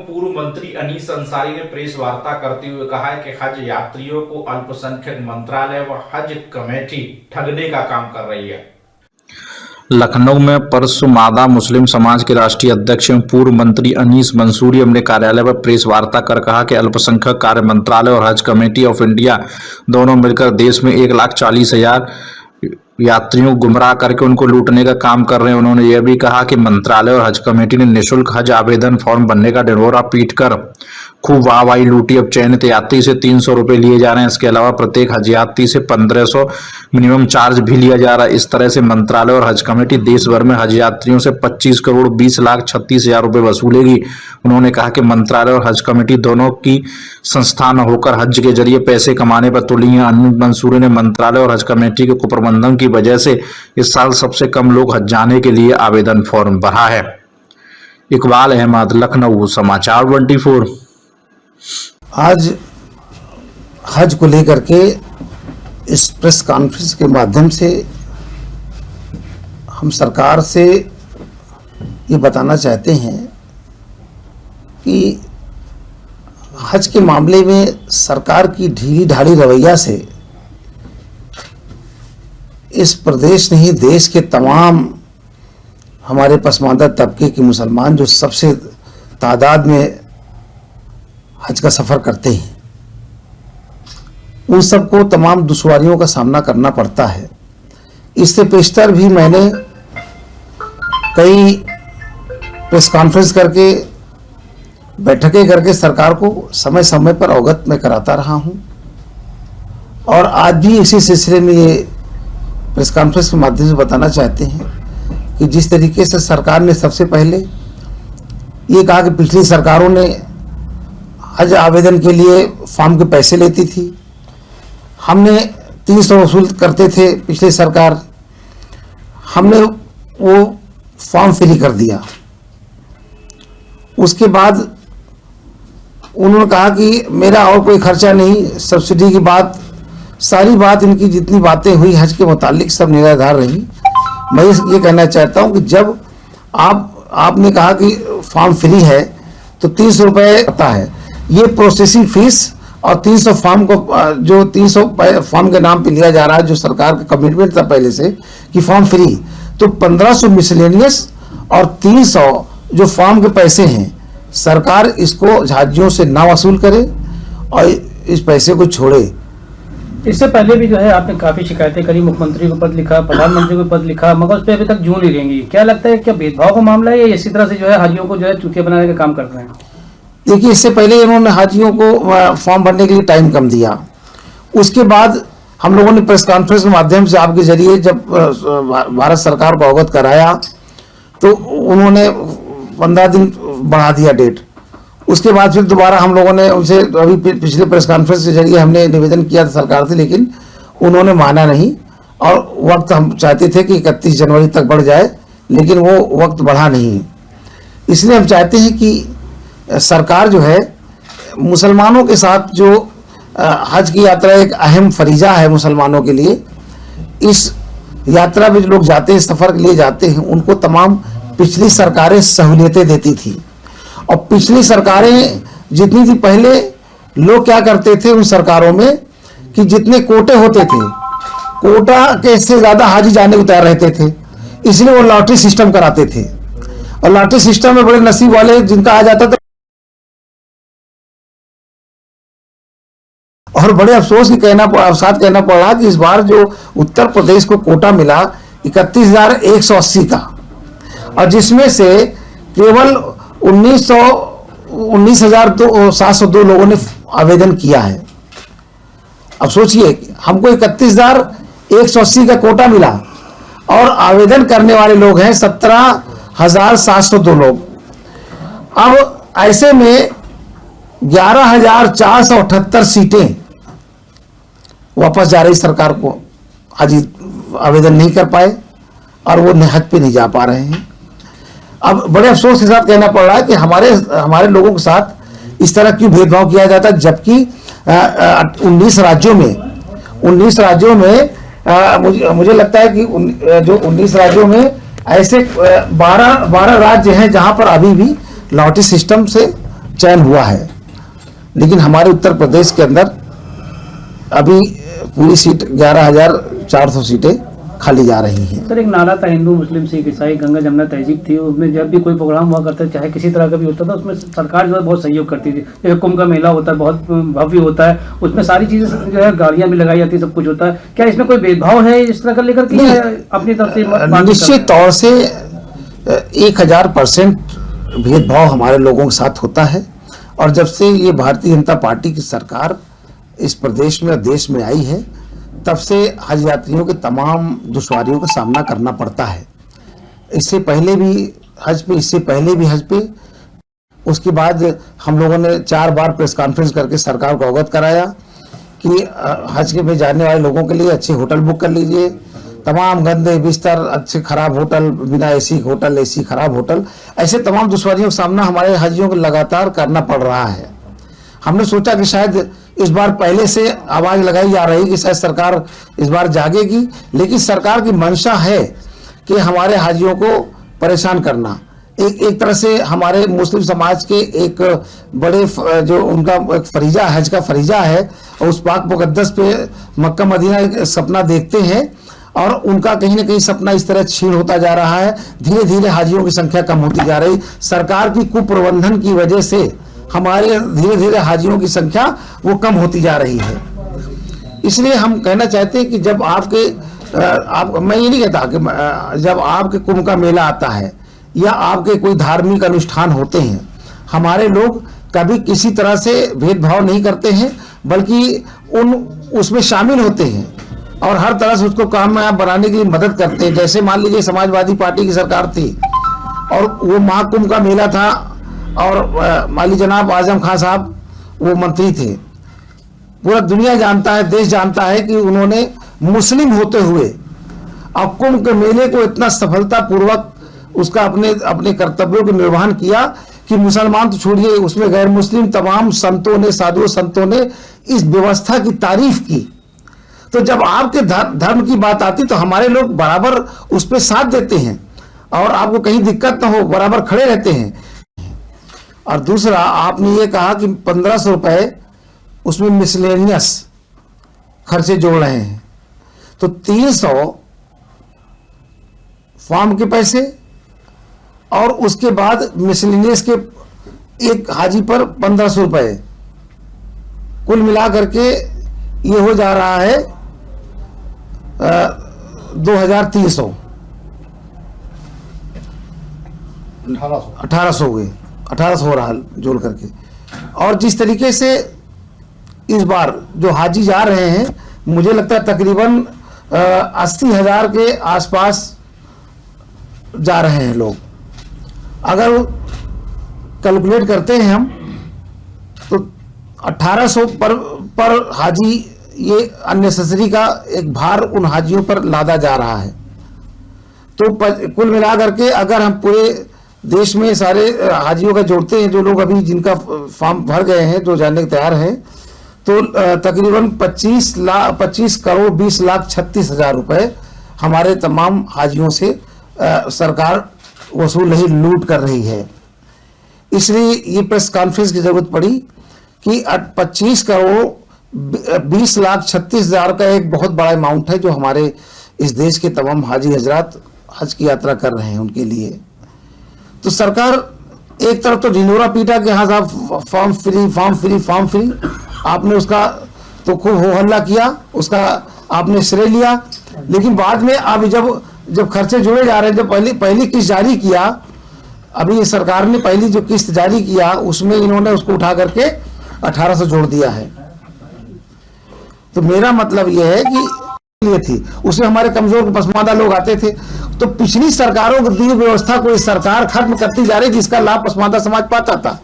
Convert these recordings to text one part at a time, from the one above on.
पूर्व मंत्री अनीस अंसारी ने प्रेस वार्ता करते हुए कहा है कि हज यात्रियों को अल्पसंख्यक मंत्रालय व हज कमेटी ठगने का काम कर रही है। लखनऊ में परसों मादा मुस्लिम समाज के राष्ट्रीय अध्यक्ष एवं पूर्व मंत्री अनीस मंसूरी अपने कार्यालय पर प्रेस वार्ता कर कहा कि अल्पसंख्यक कार्य मंत्रालय और हज कमेटी ऑफ इंडिया दोनों मिलकर देश में 1,40,000 यात्रियों को गुमराह करके उनको लूटने का काम कर रहे हैं। उन्होंने यह भी कहा कि मंत्रालय और हज कमेटी ने निःशुल्क हज आवेदन फॉर्म भरने का ढिंढोरा पीटकर खूब वाहवाही लूटी। अब चयनित यात्री से 300 रुपये लिए जा रहे हैं। इसके अलावा प्रत्येक हज यात्री से 1500 मिनिमम चार्ज भी लिया जा रहा है। इस तरह से मंत्रालय और हज कमेटी देश भर में हज यात्रियों से 25 करोड़ 20,36,000 रुपये वसूलेगी। उन्होंने कहा कि मंत्रालय और हज कमेटी दोनों की संस्था न होकर हज के जरिए पैसे कमाने पर तुली है। अनीस मंसूरी ने मंत्रालय और हज कमेटी के कुप्रबंधन की वजह से इस साल सबसे कम लोग हज जाने के लिए आवेदन फॉर्म भरा है। इकबाल अहमद, लखनऊ, समाचार 24। आज हज को लेकर के इस प्रेस कॉन्फ्रेंस के माध्यम से हम सरकार से ये बताना चाहते हैं कि हज के मामले में सरकार की ढीली ढाली रवैया से इस प्रदेश नहीं देश के तमाम हमारे पसमानदा तबके के मुसलमान जो सबसे तादाद में हज का सफ़र करते हैं, उन सबको तमाम दुश्वारियों का सामना करना पड़ता है। इससे पेशतर भी मैंने कई प्रेस कॉन्फ्रेंस करके बैठकें करके सरकार को समय समय पर अवगत में कराता रहा हूं और आज भी इसी सिलसिले में ये प्रेस कॉन्फ्रेंस के माध्यम से बताना चाहते हैं कि जिस तरीके से सरकार ने सबसे पहले ये कहा कि पिछली सरकारों ने हज आवेदन के लिए फॉर्म के पैसे लेती थी, हमने 300 वसूल करते थे पिछली सरकार, हमने वो फॉर्म फ्री कर दिया। उसके बाद उन्होंने कहा कि मेरा और कोई खर्चा नहीं, सब्सिडी की बात, सारी बात इनकी जितनी बातें हुई हज के मुतालिक सब निराधार रही। मैं ये कहना चाहता हूँ कि जब आपने कहा कि फॉर्म फ्री है तो 30 रुपये आता है, ये प्रोसेसिंग फीस और 300 फॉर्म को जो 300 फॉर्म के नाम पे लिया जा रहा है, जो सरकार का कमिटमेंट था पहले से कि फॉर्म फ्री, तो 1500 मिसलेनियस और 300 जो फॉर्म के पैसे हैं, सरकार इसको हाजियों से ना वसूल करे और इस पैसे को छोड़े। इससे पहले भी जो है आपने काफी शिकायतें करी, मुख्यमंत्री को पद लिखा, प्रधानमंत्री को पद लिखा, मगर उस पर अभी तक जूं नहीं रहेंगी। क्या लगता है, क्या भेदभाव का मामला है या इसी तरह से जो है हाजियों को जो है चूतिया बनाने का काम कर रहे हैं? देखिए, इससे पहले इन्होंने हाजियों को फॉर्म भरने के लिए टाइम कम दिया। उसके बाद हम लोगों ने प्रेस कॉन्फ्रेंस के माध्यम से आपके जरिए जब भारत सरकार को अवगत कराया तो उन्होंने 15 दिन बढ़ा दिया डेट। उसके बाद फिर दोबारा हम लोगों ने उनसे अभी पिछले प्रेस कॉन्फ्रेंस के जरिए हमने निवेदन किया था सरकार से, लेकिन उन्होंने माना नहीं और वक्त हम चाहते थे कि 31 जनवरी तक बढ़ जाए, लेकिन वो वक्त बढ़ा नहीं। इसलिए हम चाहते हैं कि सरकार जो है मुसलमानों के साथ जो हज की यात्रा एक अहम फरीजा है मुसलमानों के लिए, इस यात्रा में जो लोग जाते हैं, सफ़र के लिए जाते हैं, उनको तमाम पिछली सरकारें सहूलियतें देती थी। और पिछली सरकारें जितनी थी, पहले लोग क्या करते थे उन सरकारों में कि जितने कोटे होते थे, कोटा के से ज़्यादा हाजी जाने को तैयार रहते थे, इसलिए वो लॉटरी सिस्टम कराते थे। और लॉटरी सिस्टम में बड़े नसीब वाले जिनका आ जाता था, और बड़े अफसोस की साथ कहना पड़ रहा कि इस बार जो उत्तर प्रदेश को कोटा मिला 31,180 का, और जिसमें से केवल 19,702 लोगों ने आवेदन किया है। अब सोचिए, हमको 31,180 का कोटा मिला और आवेदन करने वाले लोग हैं 17,702 लोग। अब ऐसे में 11,478 सीटें वापस जा रही सरकार को, हाजी आवेदन नहीं कर पाए और वो हज पे नहीं जा पा रहे हैं। अब बड़े अफसोस के साथ कहना पड़ रहा है कि हमारे लोगों के साथ इस तरह क्यों भेदभाव किया जाता है, जबकि 19 राज्यों में मुझे लगता है कि जो 19 राज्यों में ऐसे 12 राज्य हैं जहां पर अभी भी लॉटरी सिस्टम से चयन हुआ है, लेकिन हमारे उत्तर प्रदेश के अंदर अभी पूरी सीट 11,400 सीटें खाली जा रही हैं। सर, एक नारा था हिंदू मुस्लिम सिख ईसाई गंगा जमुना तहजीब थी, उसमें जब भी कोई प्रोग्राम हुआ करता चाहे किसी तरह का भी होता था, उसमें सरकार जो है बहुत सहयोग करती थी। जैसे कुंभ का मेला होता है, बहुत भव्य होता है, उसमें सारी चीजें जो है गाड़ियां भी लगाई जाती है, सब कुछ होता है। क्या इसमें कोई भेदभाव है इस तरह का लेकर के अपनी तरफ से? निश्चित तौर से 1000% भेदभाव हमारे लोगों के साथ होता है, और जब से ये भारतीय जनता पार्टी की सरकार इस प्रदेश में और देश में आई है, तब से हज यात्रियों के तमाम दुश्वारियों का सामना करना पड़ता है। इससे पहले भी हज पे उसके बाद हम लोगों ने 4 बार प्रेस कॉन्फ्रेंस करके सरकार को अवगत कराया कि हज के में जाने वाले लोगों के लिए अच्छे होटल बुक कर लीजिए। तमाम गंदे बिस्तर, अच्छे खराब होटल, बिना एसी होटल, एसी खराब होटल, ऐसे तमाम दुश्वारियों का सामना हमारे हाजियों को लगातार करना पड़ रहा है। हमने सोचा कि शायद इस बार पहले से आवाज लगाई जा रही कि शायद सरकार इस बार जागेगी, लेकिन सरकार की मंशा है कि हमारे हाजियों को परेशान करना। एक तरह से हमारे मुस्लिम समाज के एक बड़े जो उनका एक फरीजा, हज का फरीजा है, और उस पाक मुकद्दस पे मक्का मदीना एक सपना देखते हैं, और उनका कहीं ना कहीं सपना इस तरह छीन होता जा रहा है। धीरे धीरे हाजियों की संख्या कम होती जा रही। सरकार की कुप्रबंधन की वजह से हमारे धीरे धीरे हाजियों की संख्या वो कम होती जा रही है। इसलिए हम कहना चाहते हैं कि जब मैं ये नहीं कहता कि जब आपके कुंभ का मेला आता है या आपके कोई धार्मिक अनुष्ठान होते हैं, हमारे लोग कभी किसी तरह से भेदभाव नहीं करते हैं, बल्कि उसमें शामिल होते हैं और हर तरह से उसको कामयाब बनाने के लिए मदद करते हैं। जैसे मान लीजिए समाजवादी पार्टी की सरकार थी और वो महाकुंभ का मेला था, और माली जनाब आजम खान साहब वो मंत्री थे। पूरा दुनिया जानता है, देश जानता है कि उन्होंने मुस्लिम होते हुए अब कुंभ के मेले को इतना सफलतापूर्वक उसका अपने कर्तव्यों को निर्वहन किया कि मुसलमान तो छोड़िए, उसमें गैर मुस्लिम तमाम संतों ने, साधु संतों ने इस व्यवस्था की तारीफ की। तो जब आपके धर्म की बात आती तो हमारे लोग बराबर उस पर साथ देते हैं, और आपको कहीं दिक्कत ना हो बराबर खड़े रहते हैं। और दूसरा, आपने ये कहा कि 1500 रुपए उसमें मिसलेनियस खर्चे जोड़ रहे हैं, तो 300 फॉर्म के पैसे और उसके बाद मिसलेनियस के एक हाजी पर 1500 रुपए, कुल मिला करके ये हो जा रहा है 2300, 1800 हुए, 1800 हो रहा जोड़ करके। और जिस तरीके से इस बार जो हाजी जा रहे हैं, मुझे लगता है तकरीबन 80,000 के आसपास जा रहे हैं लोग। अगर कैलकुलेट करते हैं हम तो 1800 पर हाजी, ये अननेसेसरी का एक भार उन हाजियों पर लादा जा रहा है। तो कुल मिला करके अगर हम पूरे देश में सारे हाजियों का जोड़ते हैं, जो लोग अभी जिनका फॉर्म भर गए हैं, जो जाने के तैयार हैं, तो तकरीबन 25 करोड़ 20 लाख 36 हजार रुपए हमारे तमाम हाजियों से सरकार वसूल नहीं, लूट कर रही है। इसलिए ये प्रेस कॉन्फ्रेंस की जरूरत पड़ी कि 25 करोड़ 20 लाख 36 हजार का एक बहुत बड़ा अमाउंट है जो हमारे इस देश के तमाम हाजी हजरात हज की यात्रा कर रहे हैं उनके लिए। तो सरकार एक तरफ तो ढिंडोरा पीटा कि हाँ साहब फॉर्म फ्री, आपने उसका तो खूब हो हल्ला किया, उसका आपने श्रेय लिया, लेकिन बाद में अब जब खर्चे जुड़े जा रहे हैं, जब पहली किस्त जारी किया, अभी सरकार ने पहली जो किस्त जारी किया उसमें इन्होंने उसको उठा करके 1800 जोड़ दिया है। तो मेरा मतलब यह है कि ये थी उसमें हमारे कमजोर पसमानदा लोग आते थे, तो पिछली सरकारों की दी व्यवस्था को इस सरकार खत्म करती जा रही जिसका लाभ पसमानदा समाज पाता था।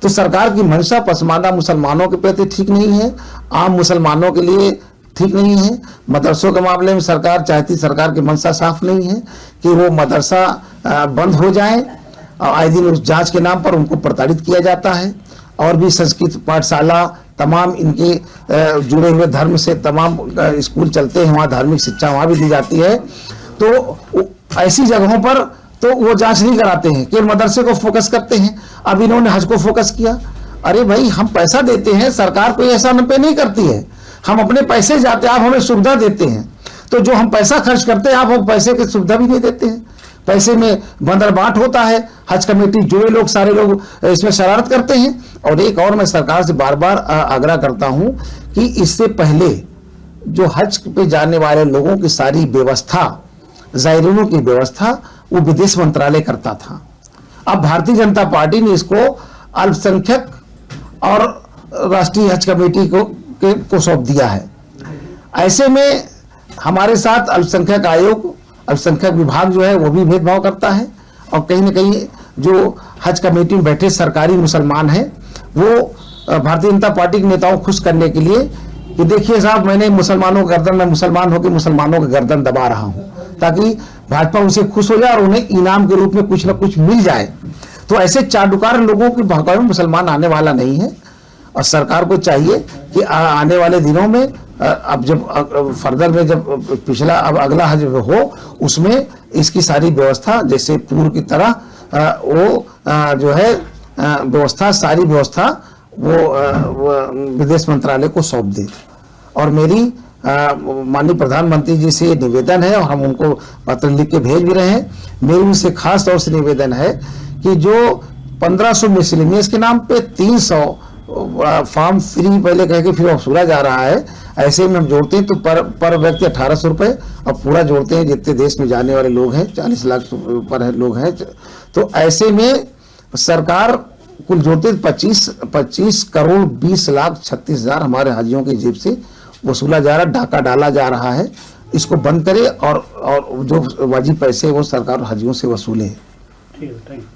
तो सरकार की मंशा पसमानदा मुसलमानों के प्रति ठीक नहीं है, आम मुसलमानों के लिए ठीक नहीं है। मदरसों के मामले में सरकार चाहती, सरकार की मंशा साफ नहीं है कि वो मदरसा बंद हो जाए, और आए दिन उस जांच के नाम पर उनको प्रताड़ित किया जाता है। और भी संस्कृत पाठशाला, तमाम इनके जुड़े हुए धर्म से तमाम स्कूल चलते हैं, वहाँ धार्मिक शिक्षा वहाँ भी दी जाती है। तो ऐसी जगहों पर तो वो जांच नहीं कराते हैं, केवल मदरसे को फोकस करते हैं। अब इन्होंने हज को फोकस किया। अरे भाई, हम पैसा देते हैं, सरकार कोई ऐसा हम पे नहीं करती है, हम अपने पैसे जाते हैं, आप हमें सुविधा देते हैं, तो जो हम पैसा खर्च करते हैं आप वो पैसे की सुविधा भी नहीं देते हैं। पैसे में बंदरबाट होता है, हज कमेटी जुड़े लोग सारे लोग इसमें शरारत करते हैं। और एक और मैं सरकार से बार बार आग्रह करता हूं कि इससे पहले जो हज पे जाने वाले लोगों की सारी व्यवस्था, ज़ायरीनों की व्यवस्था, वो विदेश मंत्रालय करता था। अब भारतीय जनता पार्टी ने इसको अल्पसंख्यक और राष्ट्रीय हज कमेटी को सौंप दिया है। ऐसे में हमारे साथ अल्पसंख्यक आयोग, अल्पसंख्यक विभाग जो है वो भी भेदभाव करता है। और कहीं ना कहीं जो हज कमेटी में बैठे सरकारी मुसलमान हैं, वो भारतीय जनता पार्टी के नेताओं को खुश करने के लिए कि देखिए साहब, मैंने मुसलमानों का गर्दन, मैं मुसलमान होकर मुसलमानों का गर्दन दबा रहा हूं, ताकि भाजपा उनसे खुश हो जाए और उन्हें इनाम के रूप में कुछ ना कुछ मिल जाए। तो ऐसे चाटुकार लोगों की भागों में मुसलमान आने वाला नहीं है। और सरकार को चाहिए कि आने वाले दिनों में, अब जब फर्दर में जब पिछला अब अगला हज हो, उसमें इसकी सारी व्यवस्था जैसे पूर्व की तरह वो जो है व्यवस्था, सारी व्यवस्था वो विदेश मंत्रालय को सौंप दे। और मेरी माननीय प्रधानमंत्री जी से निवेदन है, और हम उनको पत्र लिख के भेज भी रहे हैं, मेरी उनसे खास तौर से निवेदन है कि जो 1500 मिसलेनियस के नाम पे 300 फॉर्म फ्री पहले कह के फिर वसूला जा रहा है, ऐसे में हम जोड़ते हैं तो पर व्यक्ति 1800 रुपये, और पूरा जोड़ते हैं जितने देश में जाने वाले लोग हैं, 40 लाख पर लोग हैं, तो ऐसे में सरकार कुल जोड़ते 25 करोड़ 20 लाख 36 हजार हमारे हाजियों की जेब से वसूला जा रहा है, डाका डाला जा रहा है। इसको बंद करे और जो वाजिब पैसे वो सरकार हाजियों से वसूले। ठीक है, थैंक यू।